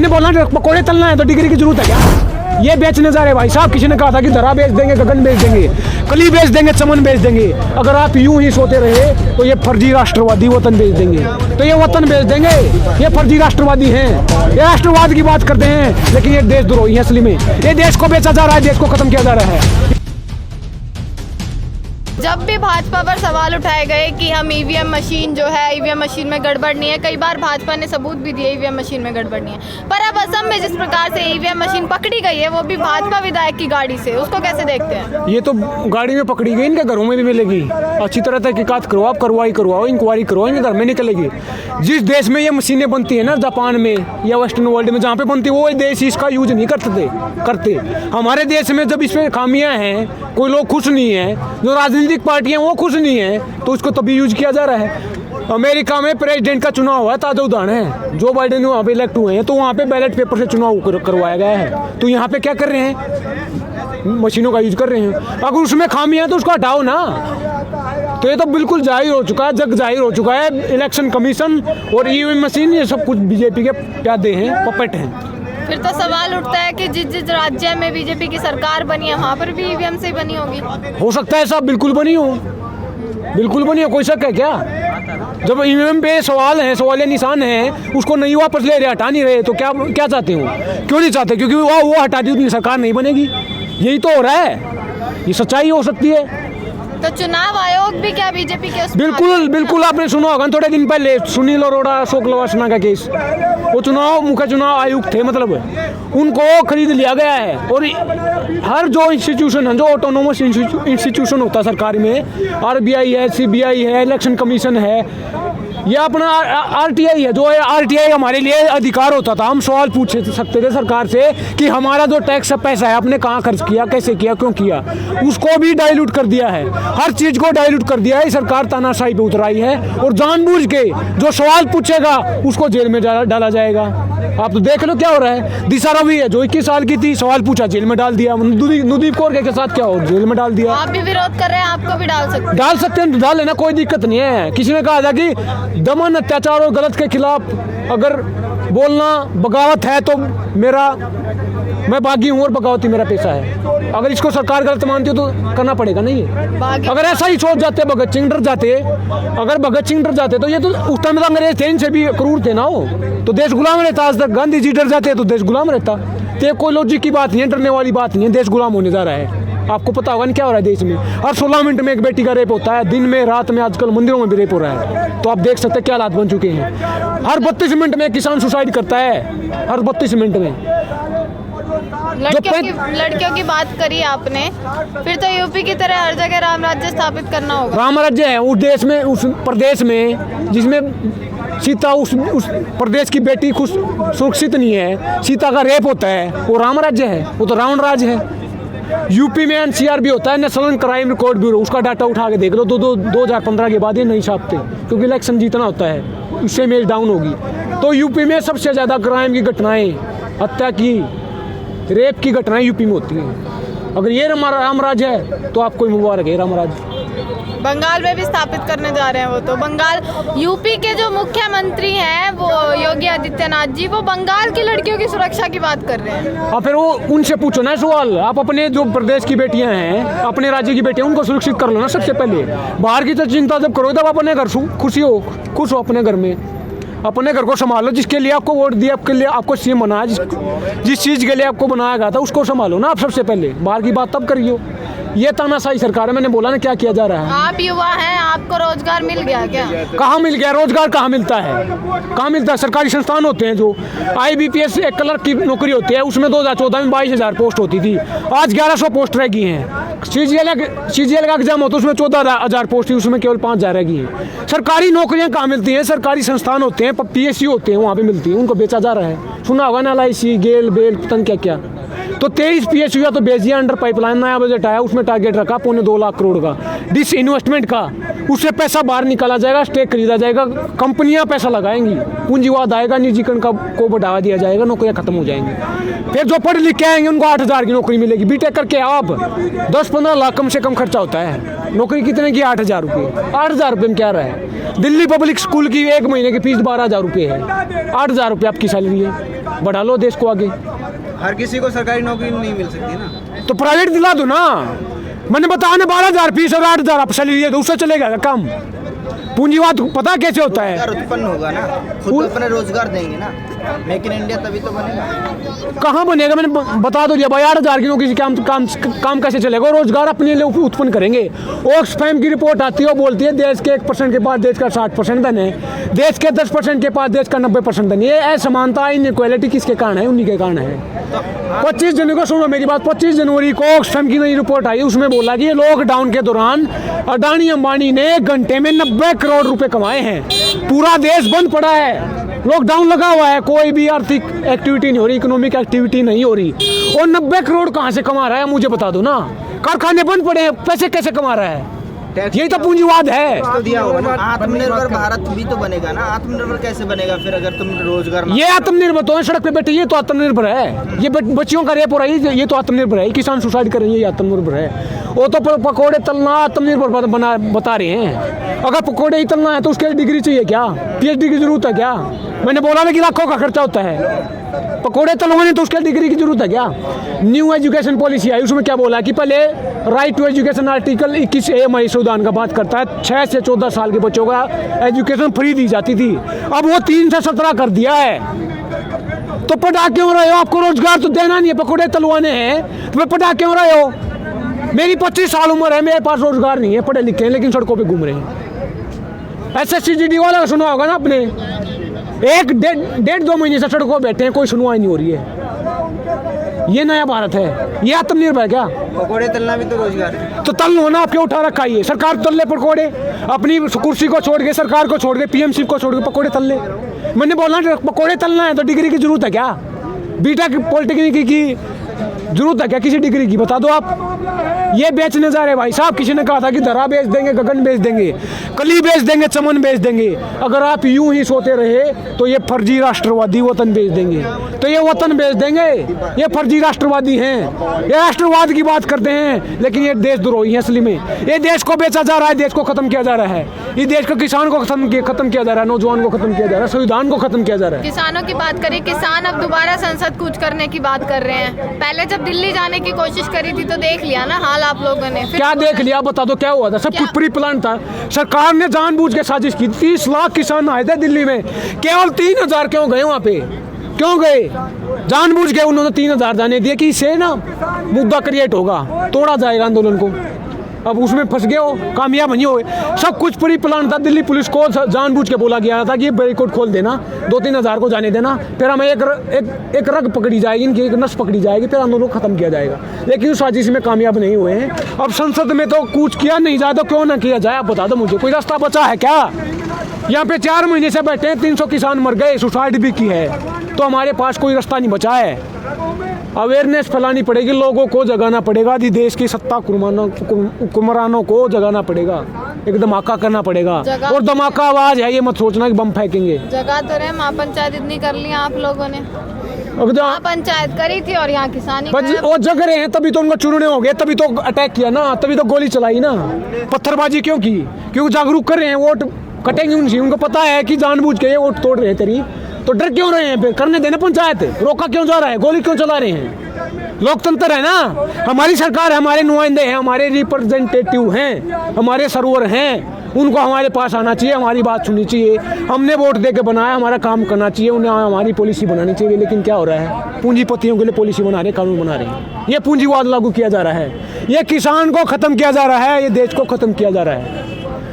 मैंने बोला पकौड़े तलना है तो डिग्री की जरूरत है क्या? ये बेचने जा रहे भाई साहब। किसी ने कहा था कि धरा बेच देंगे, गगन बेच देंगे, कली बेच देंगे, चमन बेच देंगे। अगर आप यूं ही सोते रहे तो ये फर्जी राष्ट्रवादी वतन बेच देंगे। तो ये वतन बेच देंगे, ये फर्जी राष्ट्रवादी हैं, ये राष्ट्रवाद की बात करते हैं, लेकिन ये देशद्रोही है। असली में ये देश को बेचा जा रहा है, देश को खत्म किया जा रहा है। जब भी भाजपा पर सवाल उठाए गए कि हम ईवीएम मशीन जो है, ईवीएम मशीन में गड़बड़ नहीं है, कई बार भाजपा ने सबूत भी दिए ईवीएम मशीन में गड़बड़ नहीं है, पर अब असम में जिस प्रकार से ईवीएम मशीन पकड़ी गई है वो भी भाजपा विधायक की गाड़ी से, उसको कैसे देखते हैं? ये तो गाड़ी में पकड़ी गई, इनके घरों में भी मिलेगी। अच्छी तरह तहकीकात करवाओ, करवाओ, इंक्वायरी करवाओ, इनके घर में निकलेगी। जिस देश में ये मशीनें बनती है ना, जापान में या वेस्टर्न वर्ल्ड में जहाँ पे बनती है, वो देश इसका यूज नहीं करते। हमारे देश में जब इसमें खामियां हैं, कोई लोग खुश नहीं है, जो राजनीतिक पार्टियां वो खुश नहीं है, तो उसको तभी यूज किया जा रहा है। अमेरिका में प्रेसिडेंट का चुनाव हुआ, ताजा उदाहरण है, जो बाइडेन वहाँ पे इलेक्ट हुए हैं, तो वहाँ पे बैलेट पेपर से चुनाव करवाया गया है। तो यहाँ पे क्या कर रहे हैं? मशीनों का यूज कर रहे हैं। अगर उसमें खामियां है तो उसको हटाओ ना। तो ये तो बिल्कुल जाहिर हो चुका है, जग जाहिर हो चुका है। इलेक्शन कमीशन और ईवीएम मशीन ये सब कुछ बीजेपी के प्यादे हैं, पपेट हैं। फिर तो सवाल उठता है कि जिस राज्य में बीजेपी की सरकार बनी है वहाँ पर भी ईवीएम से बनी होगी। हो सकता है साहब, बिल्कुल बनी हो, बिल्कुल बनी हो, कोई शक है क्या? जब ईवीएम पे सवाल है, सवाल निशान है, उसको नहीं वापस ले रहे, हटा नहीं रहे, तो क्या चाहते हो? क्यों नहीं चाहते? क्योंकि वो हटा दी तो सरकार नहीं बनेगी। यही तो हो रहा है, ये सच्चाई हो सकती है। तो चुनाव आयोग भी क्या बीजेपी के बिल्कुल आपने सुना होगा थोड़े दिन पहले सुनील अरोड़ा, अशोक लवासना का केस। वो मुख्य चुनाव आयुक्त थे, मतलब उनको खरीद लिया गया है। और हर जो इंस्टीट्यूशन है, जो ऑटोनोमस इंस्टीट्यूशन होता है सरकार में, आरबीआई है, सीबीआई है, इलेक्शन कमीशन है, या अपना आरटीआई है, जो आरटीआई हमारे लिए अधिकार होता था। हम सवाल पूछ सकते थे सरकार से कि हमारा जो टैक्स पैसा है आपने कहाँ खर्च किया, कैसे किया, क्यों किया। उसको भी डाइल्यूट कर दिया है, हर चीज को डाइल्यूट कर दिया है। सरकार तानाशाही पे उतर आई है और जानबूझ के जो सवाल पूछेगा उसको जेल में डाला जाएगा। आप तो देख लो क्या हो रहा है। दिशा रवि है जो 21 साल की थी, सवाल पूछा जेल में डाल दिया। नुदीप कौर के साथ क्या हो, जेल में डाल दिया। आप भी विरोध कर रहे हैं, आपको भी डाल सकते हैं, डाल लेना, कोई दिक्कत नहीं है। किसी ने कहा था कि दमन, अत्याचार और गलत के खिलाफ अगर बोलना बगावत है तो मैं बागी हूँ और बगावती मेरा पेशा है। अगर इसको सरकार गलत मानती हो तो करना पड़ेगा। नहीं है, अगर ऐसा ही सोच जाते, भगत सिंह डर जाते, अगर भगत सिंह डर जाते तो ये तो उस टाइम अंग्रेज थे, इनसे भी क्रूर थे ना वो, तो देश गुलाम रहता। आज तक गांधी जी डर जाते तो देश गुलाम रहता। तो कोई लॉजिक की बात नहीं है, डरने वाली बात नहीं है। देश गुलाम होने जा रहा है। आपको पता होगा नहीं क्या हो रहा है देश में। हर 16 मिनट में एक बेटी का रेप होता है, दिन में, रात में, आजकल मंदिरों में भी रेप हो रहा है। तो आप देख सकते हैं क्या हालात बन चुके हैं। हर 32 मिनट में एक किसान सुसाइड करता है, हर 32 मिनट में। लड़कियों की बात करी आपने, फिर तो यूपी की तरह हर जगह राम राज्य स्थापित करना होगा। राम राज्य है उस देश में, उस प्रदेश में जिसमें सीता, उस प्रदेश की बेटी खुद सुरक्षित नहीं है, सीता का रेप होता है, वो राम राज्य है? वो तो रावण राज है। यूपी में एनसीआर भी होता है, नेशनल क्राइम रिकॉर्ड ब्यूरो, उसका डाटा उठा के देख लो। 2015 के बाद ये नहीं छापते, क्योंकि इलेक्शन जीतना होता है, उससे इमेज डाउन होगी। तो यूपी में सबसे ज़्यादा क्राइम की घटनाएं, हत्या की, रेप की घटनाएं यूपी में होती हैं। अगर ये राम राज्य है तो आपको मुबारक है, राम राज्य। बंगाल में भी स्थापित करने जा रहे हैं वो तो। बंगाल, यूपी के जो मुख्यमंत्री हैं वो योगी आदित्यनाथ जी, वो बंगाल की लड़कियों की सुरक्षा की बात कर रहे हैं। और फिर वो उनसे पूछो ना सवाल। आप अपने जो प्रदेश की बेटियां हैं, अपने राज्य की बेटियां, उनको सुरक्षित कर लो ना सबसे पहले। बाहर की तो चिंता जब करो तब अपने घर खुश हो अपने घर में, अपने घर को संभालो। जिसके लिए आपको वोट दिया, आपके लिए आपको सीएम बनाया, जिस चीज़ के लिए आपको बनाया गया था उसको संभालो ना आप सबसे पहले। बाहर की बात तब करियो। ये तानाशाही सरकार है। मैंने बोला ना क्या किया जा रहा है। आप युवा हैं, आपको रोजगार मिल गया क्या? कहाँ मिल गया रोजगार? कहाँ मिलता है? कहाँ मिलता है? सरकारी संस्थान होते हैं जो IBPS एक क्लर्क की नौकरी होती है, उसमें 2014 में 22,000 पोस्ट होती थी, आज 1100 पोस्ट रह गई हैं। CGL का एग्जाम होता है, उसमें 14,000 पोस्ट थी, उसमें केवल 5,000 रह गई हैं। सरकारी नौकरियां कहाँ मिलती हैं? सरकारी संस्थान होते हैं, PSU होते हैं, वहाँ पे मिलती हैं, उनको बेचा जा रहा है। सुना होगा ना, LIC, गेल, बेल, पतन क्या। तो 23 PSU या तो बेच दिया अंडर पाइपलाइन। नया बजट आया, उसमें टारगेट रखा 2.25 लाख करोड़ का डिस इन्वेस्टमेंट का। उससे पैसा बाहर निकाला जाएगा, स्टेक खरीदा जाएगा, कंपनियां पैसा लगाएंगी। पूंजीवाद आएगा, निजीकरण को बढ़ावा दिया जाएगा, नौकरियां खत्म हो जाएंगी। फिर जो पढ़े लिख के आएंगे उनको 8,000 की नौकरी मिलेगी। बीटेक करके आप 10-15 लाख कम से कम खर्चा होता है। नौकरी कितने की? 8,000 रुपये। 8,000 रुपये में क्या रहा है? दिल्ली पब्लिक स्कूल की एक महीने की फीस 12,000 रुपये है। 8,000 रुपये आपकी सैलरी है। बढ़ा लो देश को आगे। हर किसी को सरकारी नौकरी नहीं मिल सकती ना, तो प्राइवेट दिला दो ना। मैंने बताया ना 12,000 फीस और 8,000 आप सैलरी है, तो उससे चलेगा काम। पूंजीवाद पता कैसे होता है? रोजगार उत्पन्न होगा ना, खुद अपने रोजगार देंगे ना, मेक इन इंडिया तभी तो बनेगा। कहाँ बनेगा? मैंने बता दो दिया भाई, 8,000 की नौकरी से काम कैसे चलेगा? रोजगार अपने लिए उत्पन्न करेंगे। ऑक्सफैम की रिपोर्ट आती है, वो बोलती है देश के 1% के पास देश का 60% धन है, देश के 10% के पास देश का 90% धन। ये असमानता, इनइक्वालिटी किसके कारण है? उन्हीं के कारण है। 25 जनवरी को, सुनो मेरी बात, 25 जनवरी को ऑक्सफैम की नई रिपोर्ट आई, उसमें बोला कि लॉकडाउन के दौरान अडानी अंबानी ने एक घंटे में 90 करोड़ रुपए कमाए हैं। पूरा देश बंद पड़ा है, लॉकडाउन लगा हुआ है, कोई भी आर्थिक एक्टिविटी नहीं हो रही, इकोनॉमिक एक्टिविटी नहीं हो रही। और 90 करोड़ कहाँ से कमा रहा है? मुझे बता दो ना। कारखाने बंद पड़े हैं, पैसे कैसे कमा रहा है? यही तो पूंजीवाद है। तो दिया होगा ना। आत्मनिर्भर भारत भी तो बनेगा ना। आत्मनिर्भर कैसे बनेगा फिर अगर तुम रोजगार? ये आत्मनिर्भर तो है, सड़क पे बैठे, ये तो आत्मनिर्भर है। ये बच्चियों का रेप हो रहा है, ये तो आत्मनिर्भर है। किसान सुसाइड कर रहे हैं, ये आत्मनिर्भर है। वो तो पकौड़े तलना आत्मनिर्भर बता रहे हैं। अगर पकौड़े ही तलना है तो उसके लिए डिग्री चाहिए क्या? PhD की जरूरत है क्या? मैंने बोला ना कि लाखों का खर्चा होता है। पकौड़े तलवाने तो उसके लिए डिग्री की जरूरत है क्या? न्यू एजुकेशन पॉलिसी आई, उसमें क्या बोला कि पहले right to education article 21A संविधान का बात करता है, 6 से 14 साल के बच्चों का एजुकेशन फ्री दी जाती थी। अब वो 3 से 17 कर दिया है। तो पढ़ा क्यों रहे हो? आपको रोजगार तो देना नहीं है, पकौड़े तलवाने हैं, तो पढ़ा क्यों रहे हो? मेरी 25 साल उम्र है, मेरे पास रोजगार नहीं है, पढ़े लिखे हैं लेकिन सड़कों पे घूम रहे हैं। SSCGD वाला सुना होगा ना आपने, 1-1.5-2 महीने से सड़कों पर बैठे हैं, कोई सुनवाई नहीं हो रही है। ये नया भारत है? ये आत्मनिर्भर है क्या? पकौड़े तलना भी तो रोजगार है। तो तल लो ना, आप क्यों उठा रखा है? सरकार तल ले पकौड़े, अपनी कुर्सी को छोड़ के, सरकार को छोड़ के, PMC को छोड़ के पकौड़े तल ले। मैंने बोला पकौड़े तलना है तो डिग्री की जरूरत है क्या? बीटेक पॉलिटेक्निक की जरूरत है क्या किसी डिग्री की? बता दो आप। ये बेचने जा रहे भाई साहब। किसी ने कहा था कि धरा बेच देंगे, गगन बेच देंगे, कली बेच देंगे, चमन बेच देंगे। अगर आप यूं ही सोते रहे तो ये फर्जी राष्ट्रवादी वतन बेच देंगे। तो ये वतन बेच देंगे, ये फर्जी राष्ट्रवादी हैं, ये राष्ट्रवाद की बात करते हैं, लेकिन ये देशद्रोही हैं असली में। ये देश को बेचा जा रहा है, देश को खत्म किया जा रहा है, ये देश के किसान को खत्म किया जा रहा है, नौजवान को खत्म किया जा रहा है, संविधान को खत्म किया जा रहा है। किसानों की बात करें, किसान अब दोबारा संसद कूच करने की बात कर रहे हैं। पहले जब दिल्ली जाने की कोशिश करी थी तो देख लिया ना हाल आप लोगों ने। क्या देख लिया? बता दो क्या हुआ था? सब कुछ प्री प्लान था। सरकार ने जानबूझ के साजिश की। 30 लाख किसान आए थे दिल्ली में, केवल 3,000 क्यों गए वहां पे? क्यों गए? जानबूझ के उन्होंने 3,000 जाने दिए कि इससे ना मुद्दा क्रिएट होगा, तोड़ा जाएगा आंदोलन को। अब उसमें फंस गए हो, कामयाब नहीं हुए। सब कुछ प्री प्लान था। दिल्ली पुलिस को जानबूझ के बोला गया था कि ये बैरिकेड खोल देना, 2-3 हज़ार को जाने देना, फिर हमें एक रग पकड़ी जाएगी, इनकी एक नस पकड़ी जाएगी, फिर आंदोलन को खत्म किया जाएगा। लेकिन उस साजिश में कामयाब नहीं हुए हैं। अब संसद में तो कूच किया नहीं जाए तो क्यों ना किया जाए? आप बता दो मुझे, कोई रास्ता बचा है क्या? यहाँ पे 4 महीने से बैठे हैं, 300 किसान मर गए, सुसाइड भी की है, तो हमारे पास कोई रास्ता नहीं बचा है। अवेयरनेस फैलानी पड़ेगी, लोगों को जगाना पड़ेगा, देश की सत्ता हुक्मरानों को जगाना पड़ेगा, एक धमाका करना पड़ेगा। और धमाका आवाज है, ये मत सोचना कि बम फेंकेंगे। जगा तो रहे, महापंचायत इतनी कर ली आप लोगों ने, पंचायत करी थी और यहाँ किसानी वो जग रहे हैं, तभी तो उनको चुनने हो गए, तभी तो अटैक किया ना, तभी तो गोली चलाई ना, पत्थरबाजी क्यों की? क्योंकि जागरूक कर रहे हैं, वोट कटेंगे उनसे। उनको पता है कि जानबूझ के ये वोट तोड़ रहे हैं तेरी, तो डर क्यों रहे हैं? फिर करने देना पंचायत, रोका क्यों जा रहा है? गोली क्यों चला रहे हैं? लोकतंत्र है ना, हमारी सरकार है, हमारे नुमाइंदे हैं, हमारे रिप्रेजेंटेटिव हैं, हमारे सर्वर हैं, उनको हमारे पास आना चाहिए, हमारी बात सुननी चाहिए। हमने वोट दे के बनाया, हमारा काम करना चाहिए, उन्हें हमारी पॉलिसी बनानी चाहिए। लेकिन क्या हो रहा है? पूंजीपतियों के लिए पॉलिसी बना रहे, कानून बना रहे हैं, ये पूंजीवाद लागू किया जा रहा है, ये किसान को खत्म किया जा रहा है, ये देश को खत्म किया जा रहा है।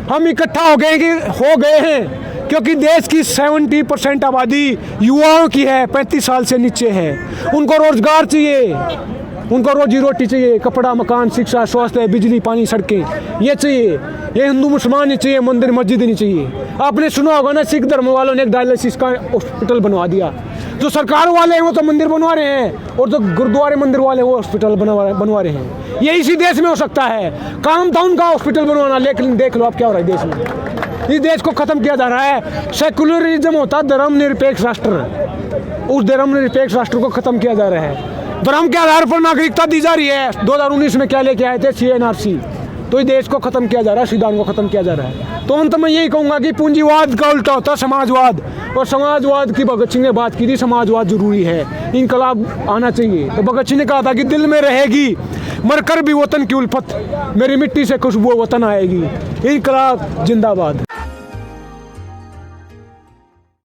हम इकट्ठा हो गए हैं क्योंकि देश की 70% आबादी युवाओं की है, 35 साल से नीचे है। उनको रोजगार चाहिए, उनको रोजी रोटी चाहिए, कपड़ा, मकान, शिक्षा, स्वास्थ्य, बिजली, पानी, सड़कें, ये चाहिए। ये हिंदू मुसलमान नहीं चाहिए, मंदिर मस्जिद नहीं चाहिए। आपने सुना होगा ना, सिख धर्म वालों ने एक डायलिसिस का हॉस्पिटल बनवा दिया। जो सरकार वाले हैं वो तो मंदिर बनवा रहे हैं, और जो गुरुद्वारे मंदिर वाले वो हॉस्पिटल बनवा रहे हैं। ये इसी देश में हो सकता है। काम था उनका हॉस्पिटल बनवाना, लेकिन देख लो आप क्या हो रहा है देश में। इस देश को खत्म किया जा रहा है। सेकुलरिज्म होता धर्मनिरपेक्ष राष्ट्र, उस धर्मनिरपेक्ष राष्ट्र को खत्म किया जा रहा है। धर्म के आधार पर नागरिकता दी जा रही है। 2019 में क्या लेके आए थे, CNRC। तो इस देश को खत्म किया जा रहा है, संविधान को खत्म किया जा रहा है। तो अंत में यही कहूंगा कि पूंजीवाद का उल्टा होता है समाजवाद, और समाजवाद की भगत सिंह ने बात की थी, समाजवाद जरूरी है, इनकलाब आना चाहिए। तो भगत सिंह ने कहा था कि दिल में रहेगी मरकर भी वतन की उल्फत, मेरी मिट्टी से खुशबू वतन आएगी। इनकलाब जिंदाबाद।